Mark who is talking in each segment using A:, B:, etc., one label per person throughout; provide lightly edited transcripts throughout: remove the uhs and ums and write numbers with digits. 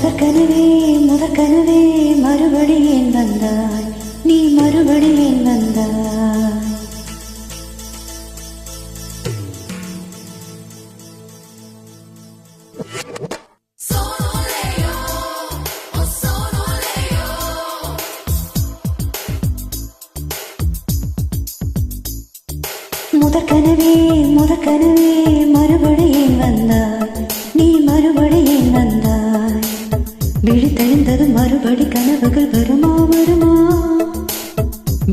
A: முதற்கனவே முதற்கனவே மறுபடி ஏன் வந்தாய், நீ மறுபடி ஏன் வந்தாய். முதற்கனவே முதற்கனவே மறுபடி ஏன் வந்தாய், நீ மறுபடி ஏன் வந்தாய். விழித்தெழுந்தது மறுபடி கனவுகள் வருமா வருமா,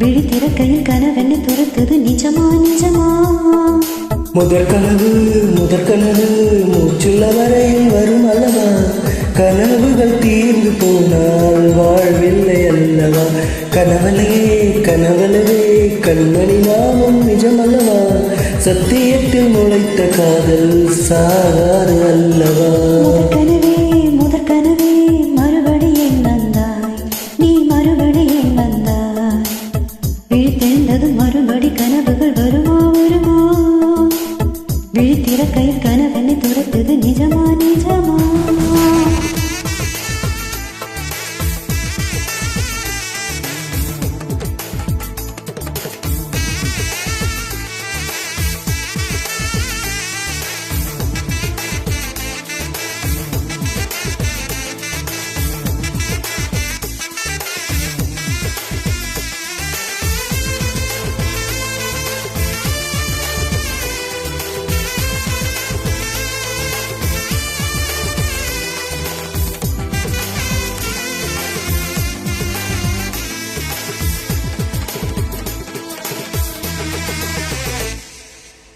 A: விழித்திறக்கையில் கனவென்னை துரத்தது நிஜமா நிஜமா.
B: முதற்கனவு முதற்கனவு மூச்சுள்ள வரையில் வரும் அல்லவா, கனவுகள் தீர்ந்து போனால் வாழ்வில்லை அல்லவா. கனவலே கனவலே கண்மணி நாமும் நிஜமல்லவா, சத்தியத்தில் முளைத்த காதல் சாகாது அல்லவா.
A: முதற்கனவே முதற்கனவே மறுபடி ஏன் வந்தாய், நீ மறுபடி ஏன் வந்தாய். விழித்தெழுந்தது மறுபடி கனவுகள் வருமா வருமா, விழித்திறக்கையில் கனவென்னை துரத்தது நிஜமா நிஜமா.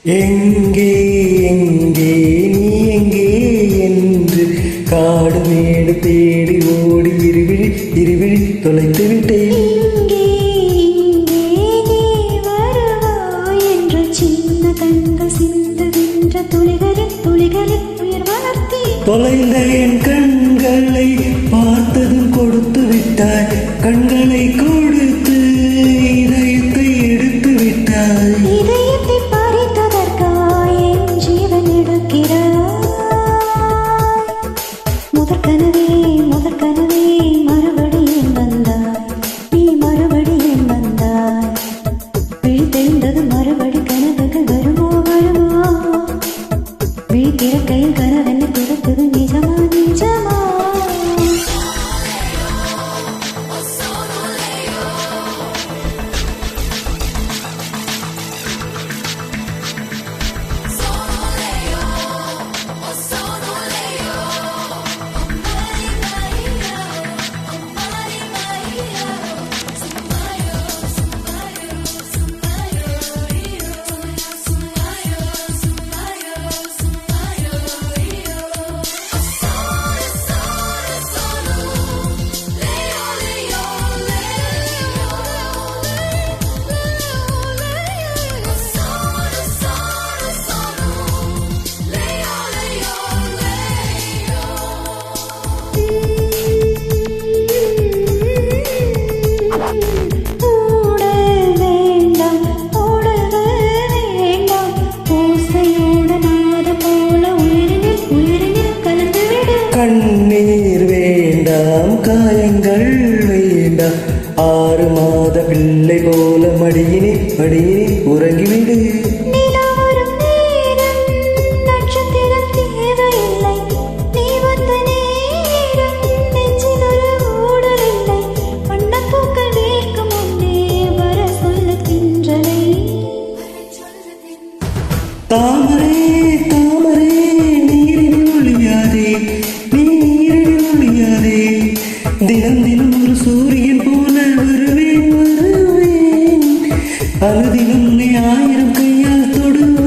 B: எங்கே எங்கே நீ எங்கே என்று காடு மேடு தேடி ஓடி இருவிழி இருவிழி தொலைத்து விட்டேன்.
A: இங்கே இங்கே நீ வருவாய் என்ற சின்ன கண்கள் சிந்துகின்ற துளிகளில் துளிகளில் உயிர் வளர்த்தி
B: தொலைந்த என் கண்களை பார்த்ததும் கொடுத்து விட்டாய், கண்களை கொடுத்து இதயத்தை எடுத்து விட்டாய்.
A: இதயத்தை பறித்ததற்காய் என் ஜீவன் எடுக்கிறாய். முதற்கனவே முதற்கனவே மறுபடி ஏன் வந்தாய், நீ மறுபடி ஏன் வந்தாய். விழித்தெழுந்தது மறுபடி கனவுகள் வருமா வருமா, விழித்திறக்கையில் கனவென்னை துரத்தது நிஜமா நிஜமா.
B: கண்ணீர் வேண்டாம் காயங்கள் வேண்டாம், 6 மாத பிள்ளை போல மடியினி மடியினி உறங்கிவிடு. தாமரை தாமரை நீரில் ஒளியாதே, நீரில் ஒளியாதே, தினம் தினம் ஒரு சூரியன் போல வருவேன் வருவேன், அனுதினம் 1000 கையால் தொடுவேன்.